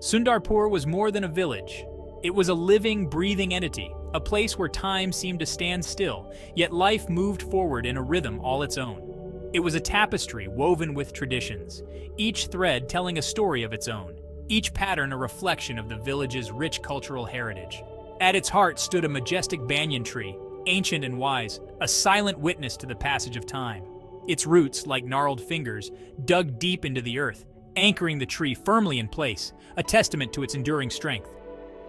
Sundarpur was more than a village. It was a living, breathing entity, a place where time seemed to stand still, yet life moved forward in a rhythm all its own. It was a tapestry woven with traditions, each thread telling a story of its own, each pattern a reflection of the village's rich cultural heritage. At its heart stood a majestic banyan tree, ancient and wise, a silent witness to the passage of time. Its roots, like gnarled fingers, dug deep into the earth, anchoring the tree firmly in place, a testament to its enduring strength.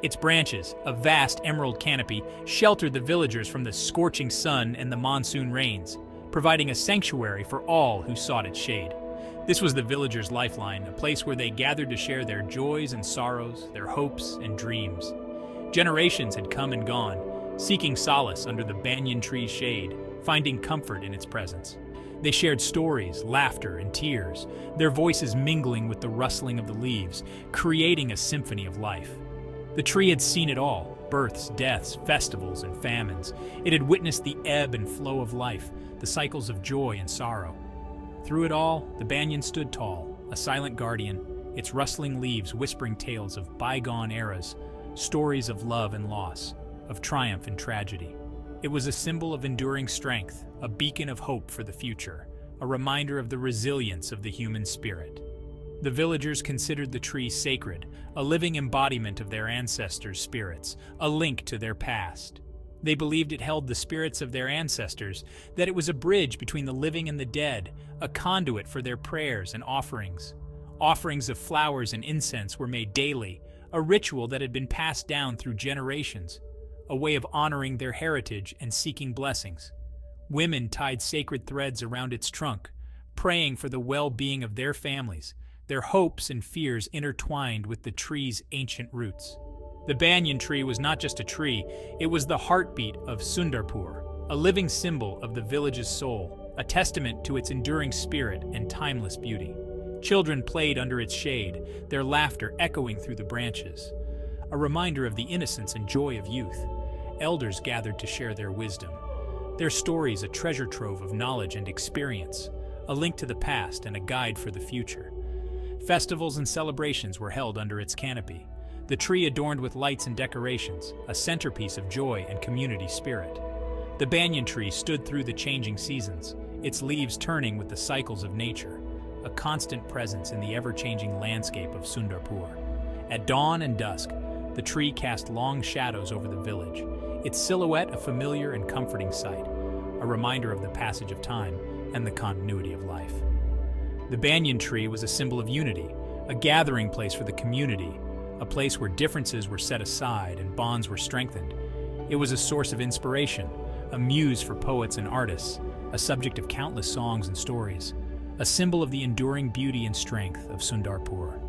Its branches, a vast emerald canopy, sheltered the villagers from the scorching sun and the monsoon rains, providing a sanctuary for all who sought its shade. This was the villagers' lifeline, a place where they gathered to share their joys and sorrows, their hopes and dreams. Generations had come and gone, seeking solace under the banyan tree's shade, finding comfort in its presence. They shared stories, laughter, and tears, their voices mingling with the rustling of the leaves, creating a symphony of life. The tree had seen it all: births, deaths, festivals, and famines. It had witnessed the ebb and flow of life, the cycles of joy and sorrow. Through it all, the banyan stood tall, a silent guardian, its rustling leaves whispering tales of bygone eras, stories of love and loss, of triumph and tragedy. It was a symbol of enduring strength, a beacon of hope for the future, a reminder of the resilience of the human spirit. The villagers considered the tree sacred, a living embodiment of their ancestors' spirits, a link to their past. They believed it held the spirits of their ancestors, that it was a bridge between the living and the dead, a conduit for their prayers and offerings. Offerings of flowers and incense were made daily, a ritual that had been passed down through generations, a way of honoring their heritage and seeking blessings. Women tied sacred threads around its trunk, praying for the well-being of their families, their hopes and fears intertwined with the tree's ancient roots. The banyan tree was not just a tree, it was the heartbeat of Sundarpur, a living symbol of the village's soul, a testament to its enduring spirit and timeless beauty. Children played under its shade, their laughter echoing through the branches, a reminder of the innocence and joy of youth. Elders gathered to share their wisdom, their stories a treasure trove of knowledge and experience, a link to the past and a guide for the future. Festivals and celebrations were held under its canopy, the tree adorned with lights and decorations, a centerpiece of joy and community spirit. The banyan tree stood through the changing seasons, its leaves turning with the cycles of nature, a constant presence in the ever-changing landscape of Sundarpur. At dawn and dusk, the tree cast long shadows over the village, its silhouette a familiar and comforting sight, a reminder of the passage of time and the continuity of life. The banyan tree was a symbol of unity, a gathering place for the community, a place where differences were set aside and bonds were strengthened. It was a source of inspiration, a muse for poets and artists, a subject of countless songs and stories, a symbol of the enduring beauty and strength of Sundarpur.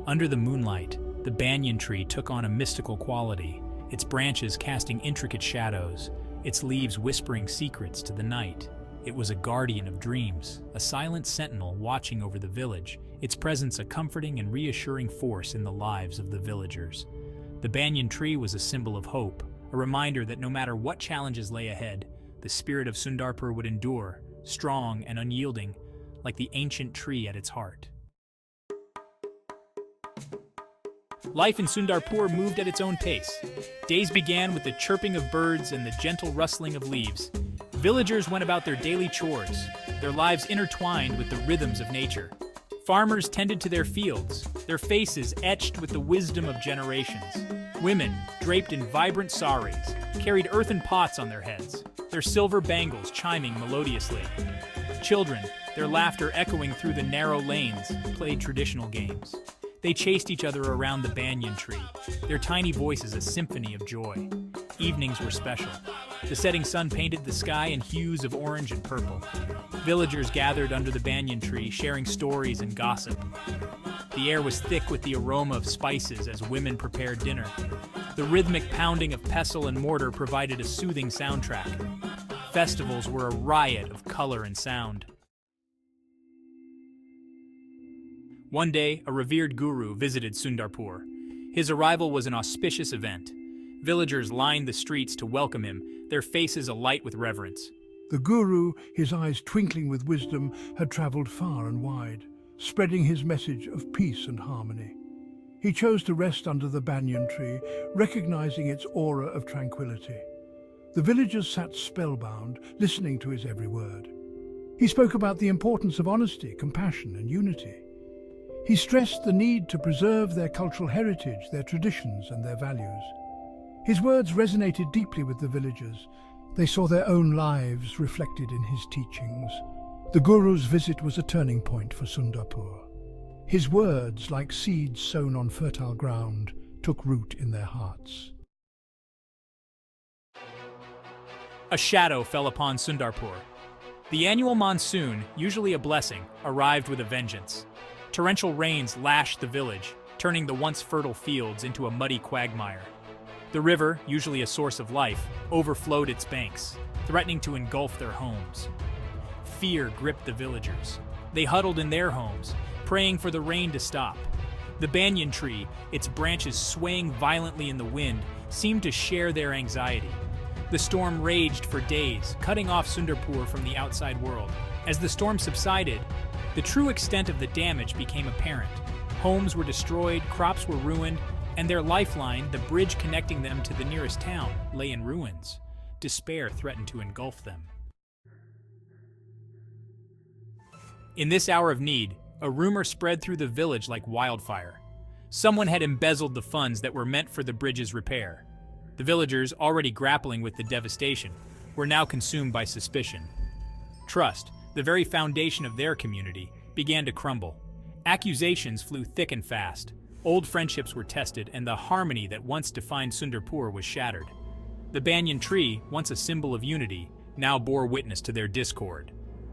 Under the moonlight, the banyan tree took on a mystical quality, its branches casting intricate shadows, its leaves whispering secrets to the night. It was a guardian of dreams, a silent sentinel watching over the village, its presence a comforting and reassuring force in the lives of the villagers. The banyan tree was a symbol of hope, a reminder that no matter what challenges lay ahead, the spirit of Sundarpur would endure, strong and unyielding, like the ancient tree at its heart. Life in Sundarpur moved at its own pace. Days began with the chirping of birds and the gentle rustling of leaves. Villagers went about their daily chores, their lives intertwined with the rhythms of nature. Farmers tended to their fields, their faces etched with the wisdom of generations. Women, draped in vibrant saris, carried earthen pots on their heads, their silver bangles chiming melodiously. Children, their laughter echoing through the narrow lanes, played traditional games. They chased each other around the banyan tree, their tiny voices a symphony of joy. Evenings were special. The setting sun painted the sky in hues of orange and purple. Villagers gathered under the banyan tree, sharing stories and gossip. The air was thick with the aroma of spices as women prepared dinner. The rhythmic pounding of pestle and mortar provided a soothing soundtrack. Festivals were a riot of color and sound. One day, a revered guru visited Sundarpur. His arrival was an auspicious event. Villagers lined the streets to welcome him, their faces alight with reverence. The guru, his eyes twinkling with wisdom, had traveled far and wide, spreading his message of peace and harmony. He chose to rest under the banyan tree, recognizing its aura of tranquility. The villagers sat spellbound, listening to his every word. He spoke about the importance of honesty, compassion, and unity. He stressed the need to preserve their cultural heritage, their traditions, and their values. His words resonated deeply with the villagers. They saw their own lives reflected in his teachings. The Guru's visit was a turning point for Sundarpur. His words, like seeds sown on fertile ground, took root in their hearts. A shadow fell upon Sundarpur. The annual monsoon, usually a blessing, arrived with a vengeance. Torrential rains lashed the village, turning the once fertile fields into a muddy quagmire. The river, usually a source of life, overflowed its banks, threatening to engulf their homes. Fear gripped the villagers. They huddled in their homes, praying for the rain to stop. The banyan tree, its branches swaying violently in the wind, seemed to share their anxiety. The storm raged for days, cutting off Sundarpur from the outside world. As the storm subsided, the true extent of the damage became apparent. Homes were destroyed, crops were ruined, and their lifeline, the bridge connecting them to the nearest town, lay in ruins. Despair threatened to engulf them. In this hour of need, a rumor spread through the village like wildfire. Someone had embezzled the funds that were meant for the bridge's repair. The villagers, already grappling with the devastation, were now consumed by suspicion. Trust, the very foundation of their community, began to crumble. Accusations flew thick and fast. Old friendships were tested, and the harmony that once defined Sundarpur was shattered. The banyan tree, once a symbol of unity, now bore witness to their discord.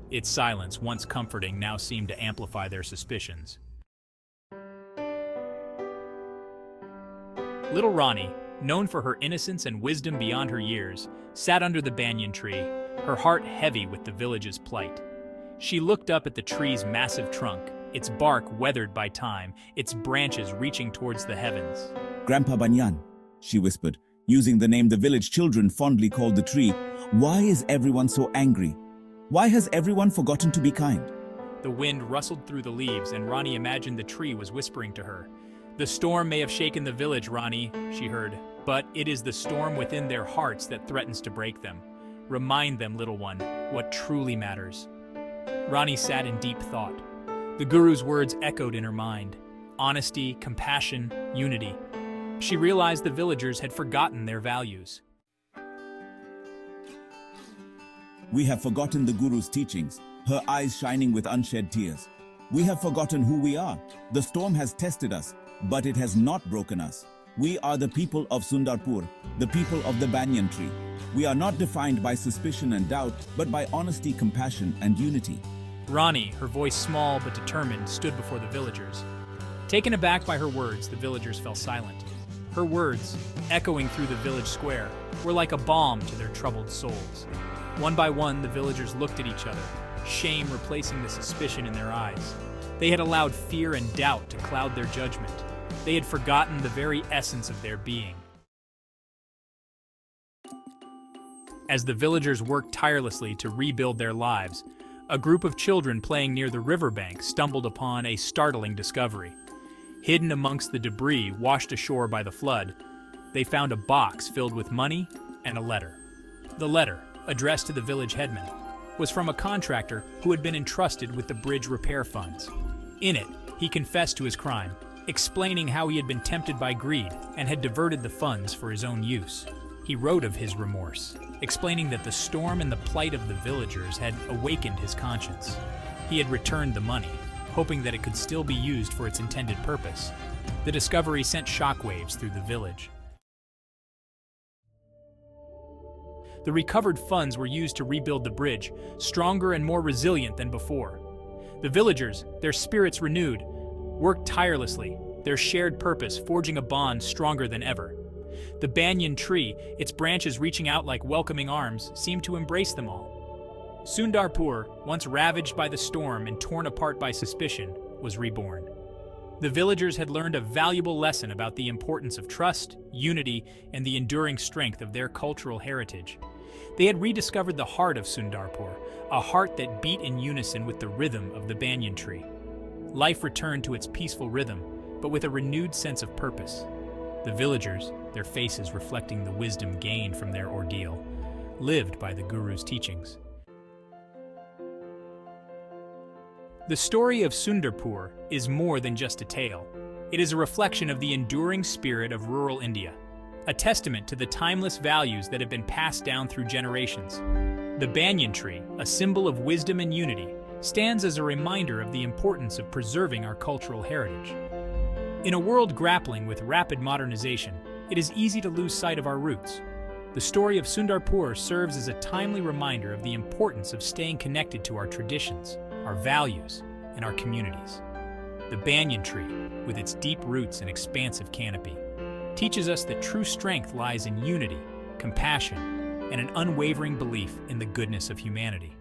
Its silence, once comforting, now seemed to amplify their suspicions. Little Rani, known for her innocence and wisdom beyond her years, sat under the banyan tree, her heart heavy with the village's plight. She looked up at the tree's massive trunk, its bark weathered by time, its branches reaching towards the heavens. "Grandpa Banyan," she whispered, using the name the village children fondly called the tree, "why is everyone so angry? Why has everyone forgotten to be kind?" The wind rustled through the leaves, and Rani imagined the tree was whispering to her. "The storm may have shaken the village, Rani," she heard, "but it is the storm within their hearts that threatens to break them. Remind them, little one, what truly matters." Rani sat in deep thought. The Guru's words echoed in her mind. Honesty, compassion, unity. She realized the villagers had forgotten their values. "We have forgotten the Guru's teachings," her eyes shining with unshed tears. "We have forgotten who we are. The storm has tested us, but it has not broken us. We are the people of Sundarpur, the people of the banyan tree. We are not defined by suspicion and doubt, but by honesty, compassion, and unity." Rani, her voice small but determined, stood before the villagers. Taken aback by her words, the villagers fell silent. Her words, echoing through the village square, were like a balm to their troubled souls. One by one, the villagers looked at each other, shame replacing the suspicion in their eyes. They had allowed fear and doubt to cloud their judgment. They had forgotten the very essence of their being. As the villagers worked tirelessly to rebuild their lives, a group of children playing near the riverbank stumbled upon a startling discovery. Hidden amongst the debris washed ashore by the flood, they found a box filled with money and a letter. The letter, addressed to the village headman, was from a contractor who had been entrusted with the bridge repair funds. In it, he confessed to his crime, explaining how he had been tempted by greed and had diverted the funds for his own use. He wrote of his remorse, explaining that the storm and the plight of the villagers had awakened his conscience. He had returned the money, hoping that it could still be used for its intended purpose. The discovery sent shockwaves through the village. The recovered funds were used to rebuild the bridge, stronger and more resilient than before. The villagers, their spirits renewed, worked tirelessly, their shared purpose forging a bond stronger than ever. The banyan tree, its branches reaching out like welcoming arms, seemed to embrace them all. Sundarpur, once ravaged by the storm and torn apart by suspicion, was reborn. The villagers had learned a valuable lesson about the importance of trust, unity, and the enduring strength of their cultural heritage. They had rediscovered the heart of Sundarpur, a heart that beat in unison with the rhythm of the banyan tree. Life returned to its peaceful rhythm, but with a renewed sense of purpose. The villagers, their faces reflecting the wisdom gained from their ordeal, lived by the Guru's teachings. The story of Sundarpur is more than just a tale. It is a reflection of the enduring spirit of rural India, a testament to the timeless values that have been passed down through generations. The banyan tree, a symbol of wisdom and unity, stands as a reminder of the importance of preserving our cultural heritage. In a world grappling with rapid modernization, it is easy to lose sight of our roots. The story of Sundarpur serves as a timely reminder of the importance of staying connected to our traditions, our values, and our communities. The banyan tree, with its deep roots and expansive canopy, teaches us that true strength lies in unity, compassion, and an unwavering belief in the goodness of humanity.